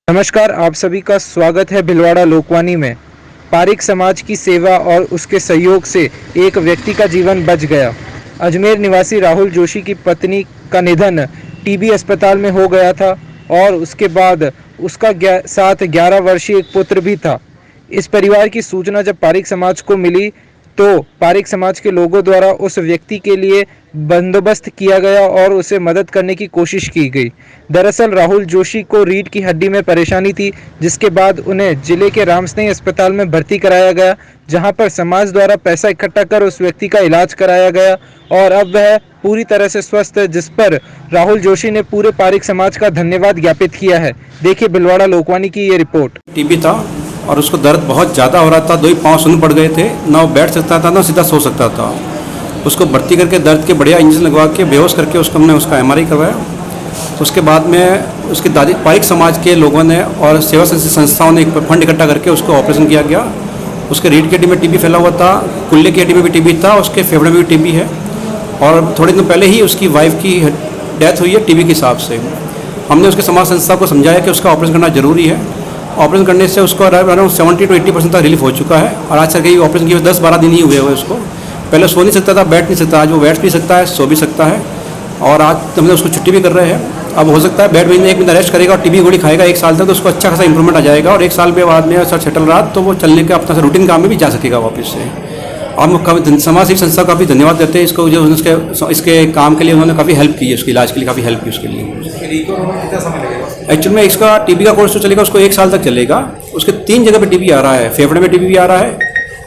नमस्कार, आप सभी का स्वागत है भिलवाड़ा लोकवाणी में। पारिक समाज की सेवा और उसके सहयोग से एक व्यक्ति का जीवन बच गया। अजमेर निवासी राहुल जोशी की पत्नी का निधन टीबी अस्पताल में हो गया था और उसके बाद उसका साथ 11 वर्षीय एक पुत्र भी था। इस परिवार की सूचना जब पारिक समाज को मिली तो पारिक समाज के लोगों द्वारा उस व्यक्ति के लिए बंदोबस्त किया गया और उसे मदद करने की कोशिश की गई। दरअसल राहुल जोशी को रीढ़ की हड्डी में परेशानी थी, जिसके बाद उन्हें जिले के रामसनेही अस्पताल में भर्ती कराया गया, जहां पर समाज द्वारा पैसा इकट्ठा कर उस व्यक्ति का इलाज कराया गया और अब वह पूरी तरह से स्वस्थ है, जिस पर राहुल जोशी ने पूरे पारिक समाज का धन्यवाद ज्ञापित किया है। देखिए भिलवाड़ा लोकवाणी की ये रिपोर्ट। टीबी था और उसको दर्द बहुत ज़्यादा हो रहा था, 2 ही पाँव सुन्न पड़ गए थे, ना वो बैठ सकता था ना सीधा सो सकता था। उसको भर्ती करके दर्द के बढ़िया इंजेक्शन लगवा के बेहोश करके हमने उसका MRI करवाया। उसके बाद में उसकी दादी पारिक समाज के लोगों ने और सेवा संस्थाओं ने एक फंड इकट्ठा करके उसको ऑपरेशन किया गया। उसके रीढ़ की हड्डी में टीबी फैला हुआ था, कुल्ले की हड्डी में भी टीबी था, उसके फेफड़े में भी टीबी है और थोड़े दिन पहले ही उसकी वाइफ की डेथ हुई है टीबी के हिसाब से। हमने उसके समाज संस्था को समझाया कि उसका ऑपरेशन करना जरूरी है। ऑपरेशन करने से उसको अराउंड 70 to 80% तक रिलीफ हो चुका है और आज तक ऑपरेशन किए 10-12 दिन ही हुए हुए उसको। पहले सो नहीं सकता था, बैठ नहीं सकता, आज वो बैठ भी सकता है, सो भी सकता है और आज हमने उसको छुट्टी भी कर रहे हैं। अब हो सकता है बेड में 1 महीना रेस्ट करेगा और टीबी गोली खाएगा 1 साल तक, तो उसको अच्छा खासा इंप्रूवमेंट आ जाएगा और 1 साल के बाद में सर सेटल रहा तो वो चलने के अपना रूटीन काम में भी जा सकेगा वापस से। हम समाज सेवी संस्था का काफ़ी धन्यवाद देते हैं इसको, जो इसके काम के लिए उन्होंने काफ़ी हेल्प की है, उसके इलाज के लिए काफ़ी हेल्प की उसके लिए। एक्चुअल में इसका टीबी का कोर्स तो चलेगा, उसको 1 साल तक चलेगा। उसके 3 जगह पे टीबी आ रहा है, फेफड़े में टीबी भी आ रहा है,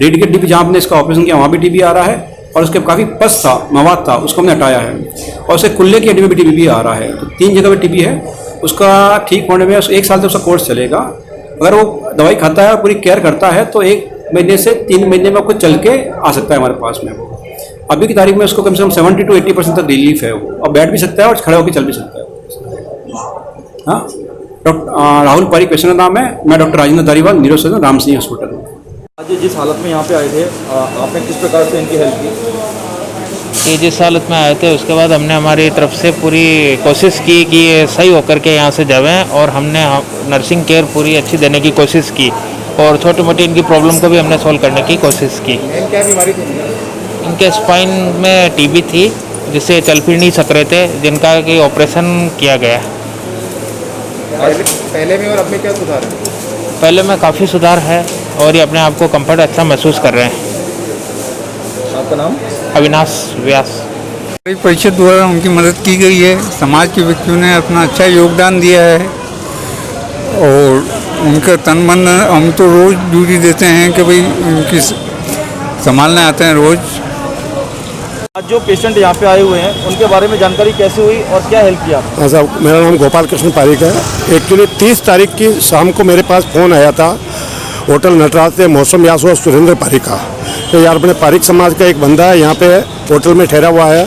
रीढ़ की हड्डी जहाँ हमने इसका ऑपरेशन किया वहाँ भी टीबी आ रहा है और उसके काफ़ी पस था, मवाद था, उसको हमने हटाया है और उसके कुल्ले की हड्डी में भी टीबी भी आ रहा है। तो 3 जगह पे टीबी है। उसका ठीक होने में 1 साल तक उसका कोर्स चलेगा। अगर वो दवाई खाता है, पूरी केयर करता है तो 1 महीने से 3 महीने में आपको चल के आ सकता है हमारे पास में। वो अभी की तारीख में उसको कम से कम 70 to 80% तक रिलीफ है वो, और बैठ भी सकता है और खड़े होकर चल भी सकता है। हाँ, डॉक्टर राहुल पारिक पेशेंट का नाम है। मैं doctor Rajendra Dhariwal, neuro surgeon, Ramsnehi hospital में। आज जिस हालत में यहाँ पे आए थे, आपने किस प्रकार से इनकी हेल्प की? ये जिस हालत में आए थे उसके बाद हमने हमारी तरफ से पूरी कोशिश की कि ये सही होकर के यहाँ से जावें और हमने नर्सिंग केयर पूरी अच्छी देने की कोशिश की और छोटी मोटी इनकी प्रॉब्लम को भी हमने सॉल्व करने की कोशिश की। क्या बीमारी थी? इनके स्पाइन में टीबी थी, जिससे चल फिर नहीं सक रहे थे, जिनका कि ऑपरेशन किया गया। पहले में और अब में क्या सुधार है? पहले में काफ़ी सुधार है और ये अपने आप को कंफर्ट अच्छा महसूस कर रहे हैं। आपका नाम? अविनाश व्यास। परिषद द्वारा उनकी मदद की गई है। समाज के व्यक्तियों ने अपना अच्छा योगदान दिया है और उनका तन मन हम तो रोज़ ड्यूटी देते हैं कि भाई उनकी संभालने आते हैं रोज़। आज जो पेशेंट यहाँ पे आए हुए हैं उनके बारे में जानकारी कैसे हुई और क्या हेल्प किया? हाँ साहब, मेरा नाम गोपाल कृष्ण पारिक है। एक्चुअली 30 तारीख की शाम को मेरे पास फ़ोन आया था होटल नटराज से मौसम यास और सुरेंद्र पारिक का। तो यार अपने पारिक समाज का एक बंदा है यहाँ पे होटल में ठहरा हुआ है,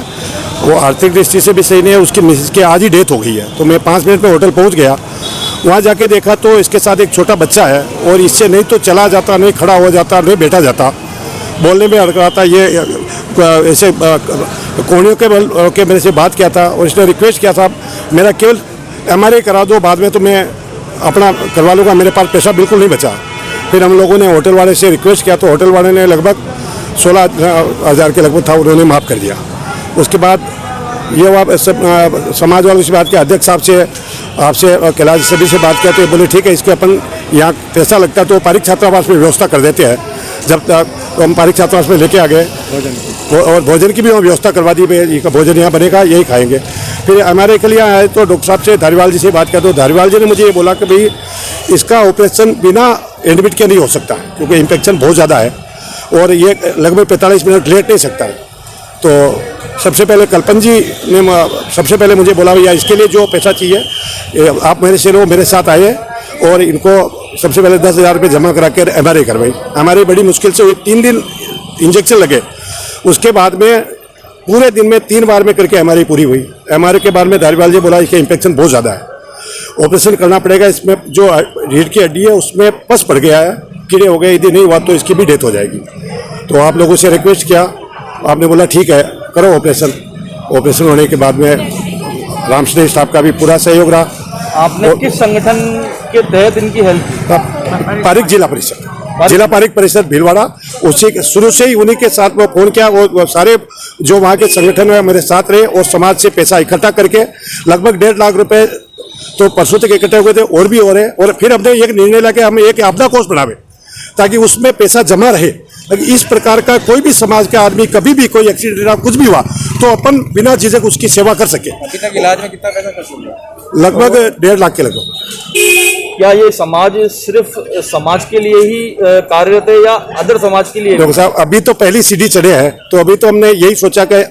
वो आर्थिक दृष्टि से भी सही नहीं है, उसकी मिसेज की आज ही डेथ हो गई है। तो मैं 5 मिनट में होटल पहुँच गया। वहाँ जाके देखा तो इसके साथ एक छोटा बच्चा है और इससे नहीं तो चला जाता, नहीं खड़ा हो जाता, नहीं बैठा जाता, बोलने में अड़कड़ाता। ये ऐसे कोहनियों के बल के मेरे से बात किया था और इसने रिक्वेस्ट किया था मेरा केवल MRI करा दो, बाद में तो मैं अपना करवा लूँगा, मेरे पास पैसा बिल्कुल नहीं बचा। फिर हम लोगों ने होटल वाले से रिक्वेस्ट किया तो होटल वाले ने लगभग 16,000 के लगभग था, उन्होंने माफ़ कर दिया। उसके बाद ये समाज वालों से बात किया, अध्यक्ष साहब से, आपसे, कैलाश सभी से बात किया तो बोले ठीक है, इसके अपन यहाँ पैसा लगता है तो पारिक छात्रावास में व्यवस्था कर देते हैं। जब तक तो हम पारिक छात्रावास में लेके आ गए और भोजन की भी वहाँ व्यवस्था करवा दी, भोजन यहाँ बनेगा, यही खाएंगे। फिर MRI के लिए आए तो डॉक्टर साहब से, धारीवाल जी से बात किया तो धारीवाल जी ने मुझे ये बोला कि भाई इसका ऑपरेशन बिना एडमिट के नहीं हो सकता क्योंकि इन्फेक्शन बहुत ज़्यादा है और ये लगभग 45 मिनट लेट नहीं सकता है। तो सबसे पहले कल्पन जी ने सबसे पहले मुझे बोला भैया इसके लिए जो पैसा चाहिए आप मेरे से लो, मेरे साथ आए और इनको सबसे पहले 10,000 रुपये जमा करा कर MRI करवाई। MRI बड़ी मुश्किल से हुई, 3 दिन इंजेक्शन लगे। उसके बाद में पूरे दिन में 3 बार में करके MRI पूरी हुई। MRI के बाद में धारीवाल जी बोला इसका इन्फेक्शन बहुत ज़्यादा है, ऑपरेशन करना पड़ेगा, इसमें जो रीढ़ की हड्डी है उसमें पस पड़ गया है, कीड़े हो गए, यदि नहीं हुआ तो इसकी भी डेथ हो जाएगी। तो आप लोगों से रिक्वेस्ट किया, आपने बोला ठीक है करो ऑपरेशन। ऑपरेशन होने के बाद में रामसनेही स्टाफ का भी पूरा सहयोग रहा। आपने किस संगठन किसके तहत इनकी हेल्प की? पारिक जिला पारिक परिषद भीलवाड़ा, उसी शुरू से ही उन्हीं के साथ वो फोन किया। वो सारे जो वहाँ के संगठन में मेरे साथ रहे और समाज से पैसा इकट्ठा करके लगभग 1.5 लाख रुपए तो परसों तक इकट्ठे हुए थे, और भी हो रहे। और फिर हमने एक निर्णय लिया कि हम एक आपदा कोष बनावे ताकि उसमें पैसा जमा रहे। इस प्रकार का कोई भी समाज का आदमी कभी भी कोई एक्सीडेंट या कुछ भी हुआ तो अपन बिना झिझक उसकी सेवा कर सके। अभी तक इलाज में कितना पैसा खर्च हुआ? लगभग 1.5 लाख के लगभग। क्या ये समाज सिर्फ समाज के लिए ही कार्यरत है या अदर समाज के लिए? डॉक्टर साहब, अभी तो पहली सीढ़ी चढ़े हैं, तो अभी तो हमने यही सोचा कि,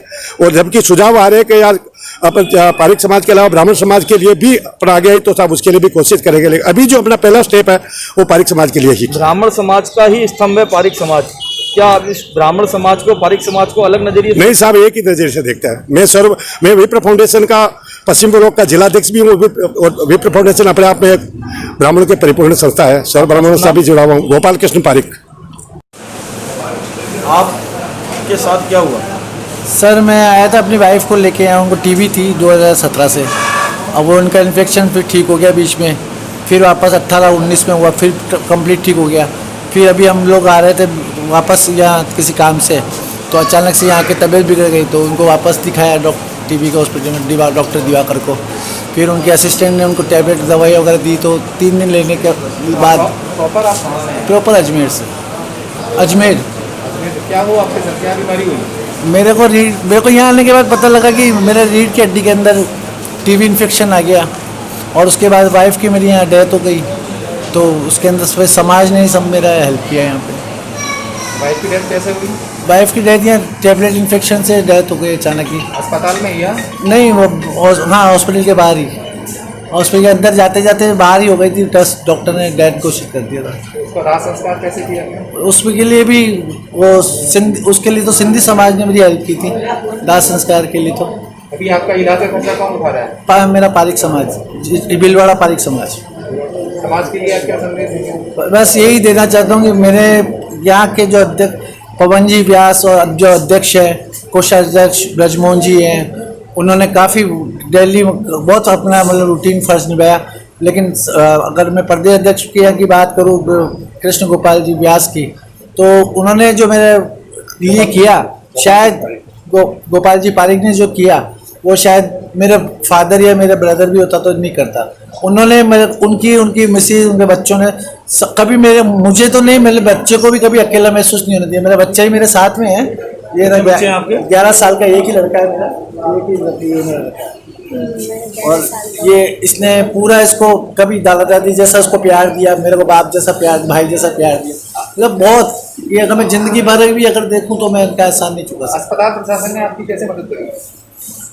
और जबकि सुझाव आ रहे हैं कि यार अपन पारिक समाज के अलावा ब्राह्मण समाज के लिए भी अपन आगे आई तो साहब उसके लिए भी कोशिश करेंगे। लेकिन अभी जो अपना पहला स्टेप है वो पारिक समाज के लिए ही। ब्राह्मण समाज का ही स्तंभ है पारिक समाज। क्या आप इस ब्राह्मण समाज को, पारिक समाज को अलग नजरिए से? नहीं साहब, एक ही नजरिए से देखता है। मैं विप्र फाउंडेशन का पश्चिम ब्लॉक का जिलाध्यक्ष भी हूँ, और विप्र फाउंडेशन अपने आप में एक ब्राह्मणों की परिपूर्ण संस्था है। सर्व ब्राह्मणों से भी जुड़ा हुआ हूँ। गोपाल कृष्ण पारिक। आपके साथ क्या हुआ? सर मैं आया था अपनी वाइफ को लेके आया, उनको टीबी थी 2017 से। अब वो उनका इन्फेक्शन फिर ठीक हो गया बीच में, फिर वापस 18-19 में हुआ, फिर कंप्लीट ठीक हो गया। फिर अभी हम लोग आ रहे थे वापस यहाँ किसी काम से, तो अचानक से यहाँ की तबीयत बिगड़ गई, तो उनको वापस दिखाया टीबी के हॉस्पिटल में, डॉक्टर दिवाकर को। फिर उनके असिस्टेंट ने उनको टैबलेट दवाई वगैरह दी, तो 3 दिन लेने के बाद प्रॉपर अजमेर से। अजमेर। क्या हुआ आपके साथ? क्या बीमारी हुई? मेरे को यहाँ आने के बाद पता लगा कि मेरे रीढ़ की हड्डी के अंदर टीबी इन्फेक्शन आ गया, और उसके बाद वाइफ की मेरी यहाँ डेथ हो गई। तो उसके अंदर समाज ने ही सब मेरा हेल्प किया यहाँ पे। वाइफ की डेथ कैसे हुई? वाइफ की डेथ यहाँ टैबलेट इन्फेक्शन से डेथ हो गई अचानक ही। अस्पताल में या नहीं, वो हाँ हॉस्पिटल के बाहर ही, हॉस्पिटल के अंदर जाते जाते बाहर ही हो गई थी। डॉक्टर ने डेथ घोषित कर दिया था। उसका दाह संस्कार कैसे किया गया? उसके लिए भी उसके लिए तो सिंधी समाज ने मेरी हेल्प की थी, दाह संस्कार के लिए। तो अभी आपका इलाज का खर्चा कौन उठा रहा है? मेरा पारिक समाज, भीलवाड़ा पारिक समाज। समाज के लिए आप क्या संदेश देंगे? बस यही देना चाहता हूँ कि मेरे यहाँ के जो अध्यक्ष पवन जी व्यास और जो अध्यक्ष है कोषाध्यक्ष ब्रजमोहन जी हैं, उन्होंने काफ़ी दिल्ली बहुत अपना मतलब रूटीन फर्ज निभाया। लेकिन अगर मैं प्रदेश अध्यक्ष की बात करूँ कृष्ण गोपाल जी व्यास की, तो उन्होंने जो मेरे लिए किया, शायद गोपाल जी पारिक ने जो किया वो शायद मेरे फादर या मेरे ब्रदर भी होता तो नहीं करता। उन्होंने उनकी मिसेज, उनके बच्चों ने कभी मुझे तो नहीं, मेरे बच्चे को भी कभी अकेला महसूस नहीं होने दिया। मेरा बच्चा ही मेरे साथ में है। ये 11 साल का एक ही लड़का है मेरा, एक ही लड़की है मेरा। और ये इसने पूरा इसको कभी दादा दादी जैसा उसको प्यार दिया, मेरे को बाप जैसा प्यार, भाई जैसा प्यार दिया। मतलब बहुत, ये अगर मैं जिंदगी भर भी अगर देखूं तो मैं इनका एहसान नहीं चुका सकता। अस्पताल प्रशासन ने आपकी कैसे मदद करी?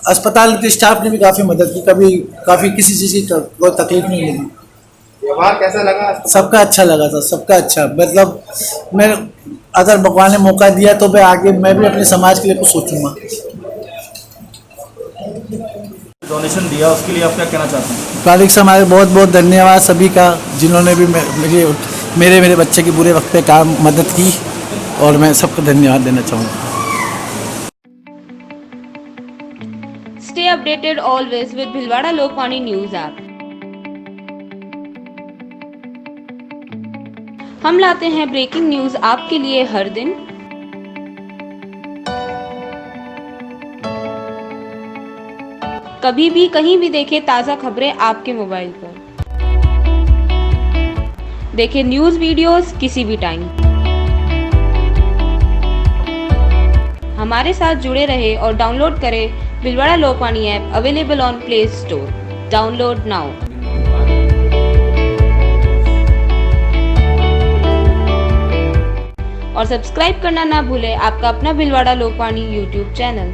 अस्पताल के स्टाफ ने भी काफ़ी मदद की, कभी काफ़ी किसी चीज़ की कोई तकलीफ नहीं लगी। व्यवहार कैसा लगा? सबका अच्छा लगा था, सबका अच्छा। मतलब मैं अगर भगवान ने मौका दिया तो मैं भी अपने समाज के लिए कुछ सोचूंगा। डोनेशन दिया उसके लिए आप क्या कहना चाहते हैं? पारिक समाज बहुत बहुत धन्यवाद सभी का, जिन्होंने भी मेरे बच्चे के बुरे वक्त पे मदद की, और मैं सबको धन्यवाद देना चाहूँगा। Stay updated always with Bhilwara Lokvani News app. हम लाते हैं ब्रेकिंग न्यूज आपके लिए हर दिन। कभी भी कहीं भी देखें ताज़ा खबरें आपके मोबाइल पर। देखें न्यूज वीडियोस किसी भी टाइम। हमारे साथ जुड़े रहे और डाउनलोड करें Bhilwara Lokvani app, available on play store. Download now. और सब्सक्राइब करना ना भूलें आपका अपना भिलवाड़ा लोकवाणी यूट्यूब चैनल।